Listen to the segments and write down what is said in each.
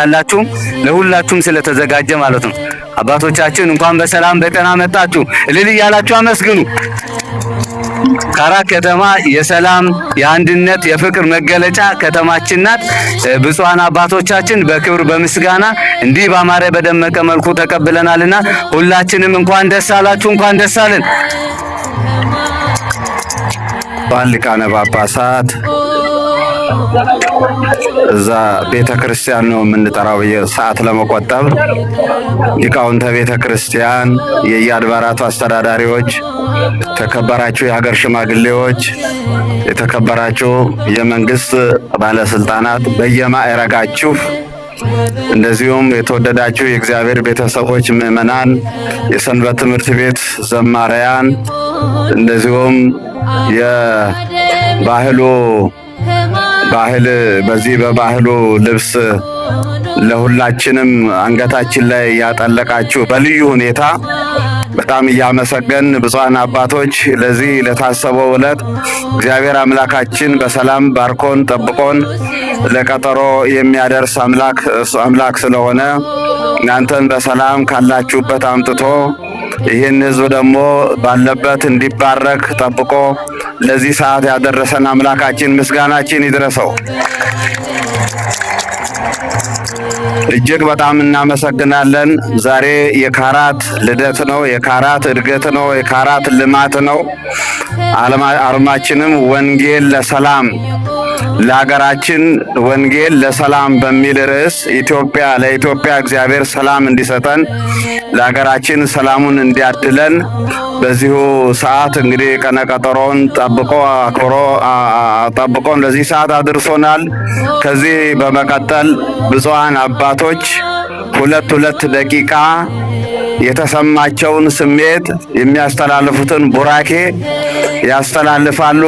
ላላችሁም ለሁላችሁም ስለተዘጋጀ ማለት ነው። አባቶቻችን እንኳን በሰላም በጤና መጣችሁ እልል እያላችሁ አመስግኑ። ካራት ከተማ የሰላም የአንድነት የፍቅር መገለጫ ከተማችን ናት። ብፁዓን አባቶቻችን በክብር በምስጋና እንዲህ ባማረ በደመቀ መልኩ ተቀብለናልና ሁላችንም እንኳን ደስ አላችሁ፣ እንኳን ደስ አለን። ሊቃነ ጳጳሳት እዛ ቤተክርስቲያን ነው የምንጠራው ሰዓት ለመቆጠብ። ሊቃውንተ ቤተክርስቲያን፣ የየአድባራቱ አስተዳዳሪዎች፣ ተከበራችሁ የሀገር ሽማግሌዎች፣ የተከበራችሁ የመንግስት ባለስልጣናት በየማዕረጋችሁ፣ እንደዚሁም የተወደዳችሁ የእግዚአብሔር ቤተሰቦች፣ ምዕመናን፣ የሰንበት ትምህርት ቤት ዘማሪያን፣ እንደዚሁም በዚህ በባህሉ ልብስ ለሁላችንም አንገታችን ላይ ያጠለቃችሁ በልዩ ሁኔታ በጣም እያመሰገን ብፁዓን አባቶች ለዚህ ለታሰበው ዕለት እግዚአብሔር አምላካችን በሰላም ባርኮን ጠብቆን ለቀጠሮ የሚያደርስ አምላክ ስለሆነ እናንተን በሰላም ካላችሁበት አምጥቶ ይህን ሕዝብ ደግሞ ባለበት እንዲባረክ ጠብቆ ለዚህ ሰዓት ያደረሰን አምላካችን ምስጋናችን ይድረሰው። እጅግ በጣም እናመሰግናለን። ዛሬ የካራት ልደት ነው፣ የካራት እድገት ነው፣ የካራት ልማት ነው። አርማችንም ወንጌል ለሰላም ለሀገራችን ወንጌል ለሰላም በሚል ርዕስ ለኢትዮጵያ እግዚአብሔር ሰላም እንዲሰጠን ለሀገራችን ሰላሙን እንዲያድለን በዚሁ ሰዓት እንግዲህ ቀነቀጠሮን ጠብቆን ለዚህ ሰዓት አድርሶናል። ከዚህ በመቀጠል ብፁዓን አባቶች ሁለት ደቂቃ የተሰማቸውን ስሜት የሚያስተላልፉትን ቡራኬ ያስተላልፋሉ።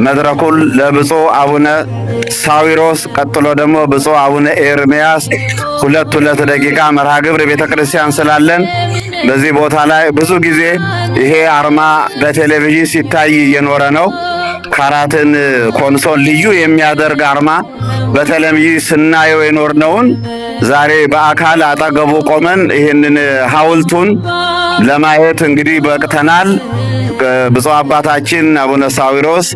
መድረኩን ለብፁዕ አቡነ ሳዊሮስ ቀጥሎ ደግሞ ብፁዕ አቡነ ኤርምያስ ሁለት ደቂቃ መርሃ ግብር ቤተክርስቲያን ስላለን በዚህ ቦታ ላይ ብዙ ጊዜ ይሄ አርማ በቴሌቪዥን ሲታይ እየኖረ ነው። ካራትን ኮንሶል ልዩ የሚያደርግ አርማ በቴሌቪዥን ስናየው የኖርነውን ዛሬ በአካል አጠገቡ ቆመን ይህንን ሐውልቱን ለማየት እንግዲህ በቅተናል። ብፁዕ አባታችን አቡነ ሳዊሮስ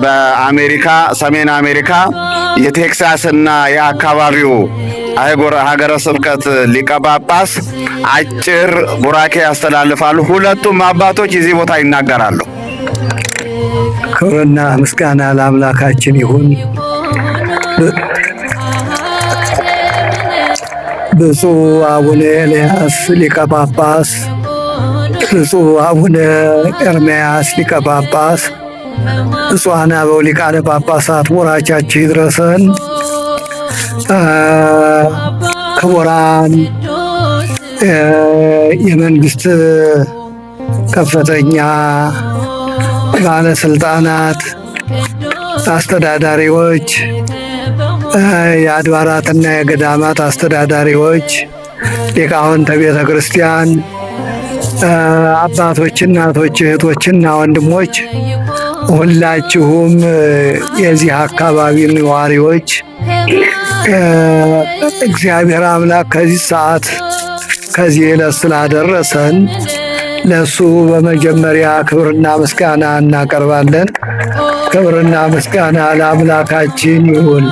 በአሜሪካ ሰሜን አሜሪካ የቴክሳስና የአካባቢው ሀገረ ስብከት ሊቀ ጳጳስ አጭር ቡራኬ ያስተላልፋሉ። ሁለቱም አባቶች እዚህ ቦታ ይናገራሉ። ክብርና ምስጋና ለአምላካችን ይሁን። ብፁዕ አቡነ ኤልያስ ሊቀ ጳጳስ፣ ብፁዕ አቡነ ኤርምያስ ሊቀ ጳጳስ፣ ብፁዓን አበው ሊቃነ ጳጳሳት ቡራቻችሁ ይድረሰን። ክቡራን የመንግስት ከፍተኛ ባለስልጣናት፣ አስተዳዳሪዎች፣ የአድባራትና የገዳማት አስተዳዳሪዎች፣ ሊቃውንተ ቤተ ክርስቲያን፣ አባቶች፣ እናቶች፣ እህቶችና ወንድሞች፣ ሁላችሁም የዚህ አካባቢ ነዋሪዎች እግዚአብሔር አምላክ ከዚህ ሰዓት ከዚህ ዕለት ስላደረሰን ለሱ በመጀመሪያ ክብርና ምስጋና እናቀርባለን። ክብርና ምስጋና ለአምላካችን ይሁን።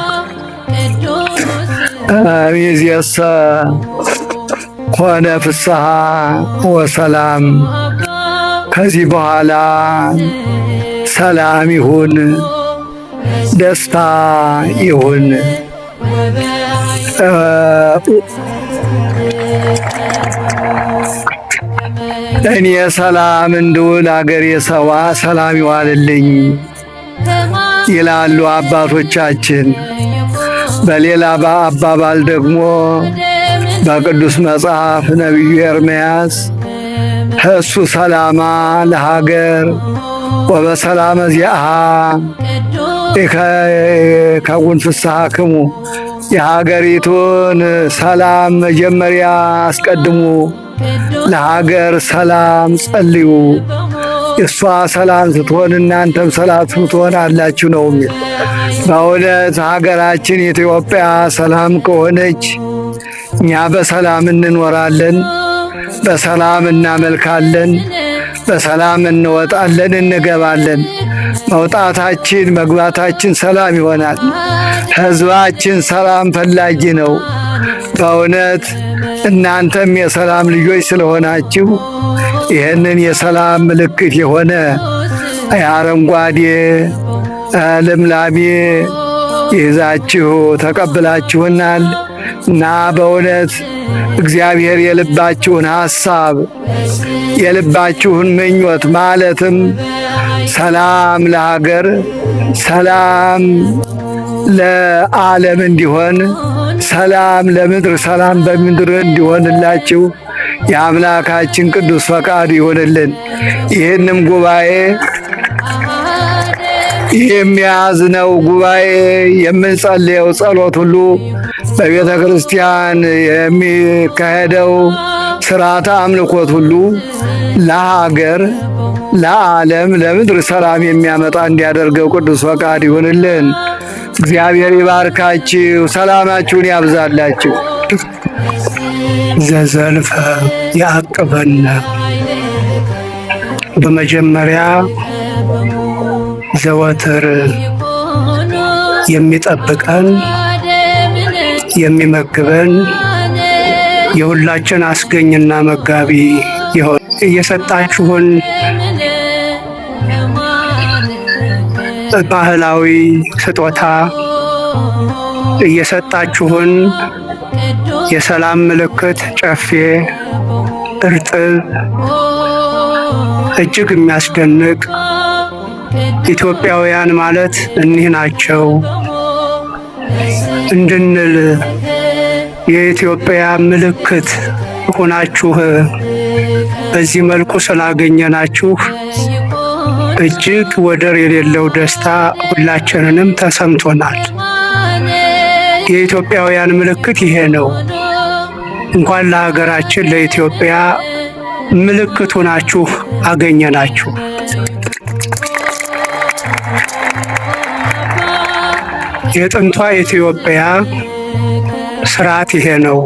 ሚእዜሰ ኮነ ፍስሐ ወሰላም። ከዚህ በኋላ ሰላም ይሁን፣ ደስታ ይሁን። እኔ ሰላም እንድውል አገሬ ሰላም ይዋልልኝ ይላሉ አባቶቻችን። በሌላ አባባል ደግሞ በቅዱስ መጽሐፍ ነቢዩ ኤርምያስ እሱ ሰላማ ለሀገር ወበሰላመ ዚአሃ ከውን ፍስሐክሙ፣ የሀገሪቱን ሰላም መጀመሪያ አስቀድሙ፣ ለሀገር ሰላም ጸልዩ፣ እሷ ሰላም ስትሆን እናንተም ሰላም ስትሆን አላችሁ ነው የሚል። በእውነት ሀገራችን ኢትዮጵያ ሰላም ከሆነች እኛ በሰላም እንኖራለን፣ በሰላም እናመልካለን፣ በሰላም እንወጣለን እንገባለን። መውጣታችን መግባታችን ሰላም ይሆናል። ሕዝባችን ሰላም ፈላጊ ነው። በእውነት እናንተም የሰላም ልጆች ስለሆናችሁ ይህንን የሰላም ምልክት የሆነ አረንጓዴ ልምላሜ ይዛችሁ ተቀብላችሁናል እና በእውነት እግዚአብሔር የልባችሁን ሐሳብ የልባችሁን ምኞት ማለትም ሰላም ለሀገር፣ ሰላም ለዓለም እንዲሆን፣ ሰላም ለምድር፣ ሰላም በምድር እንዲሆንላችሁ የአምላካችን ቅዱስ ፈቃዱ ይሆንልን። ይህንም ጉባኤ የሚያዝነው ጉባኤ የምንጸልየው ጸሎት ሁሉ በቤተ ክርስቲያን የሚካሄደው ሥርዓተ አምልኮት ሁሉ ለሀገር፣ ለዓለም፣ ለምድር ሰላም የሚያመጣ እንዲያደርገው ቅዱስ ፈቃድ ይሆንልን። እግዚአብሔር ይባርካችሁ፣ ሰላማችሁን ያብዛላችሁ። ዘዘልፈ ያዕቅበነ በመጀመሪያ ዘወትር የሚጠብቀን የሚመግበን የሁላችን አስገኝና መጋቢ ይሆን እየሰጣችሁን ባህላዊ ስጦታ እየሰጣችሁን የሰላም ምልክት ጨፌ፣ እርጥብ እጅግ የሚያስደንቅ ኢትዮጵያውያን ማለት እኒህ ናቸው እንድንል የኢትዮጵያ ምልክት ሆናችሁ በዚህ መልኩ ስላገኘናችሁ እጅግ ወደር የሌለው ደስታ ሁላችንንም ተሰምቶናል። የኢትዮጵያውያን ምልክት ይሄ ነው። እንኳን ለሀገራችን ለኢትዮጵያ ምልክት ሆናችሁ አገኘናችሁ። የጥንቷ ኢትዮጵያ ስርዓት ይሄ ነው።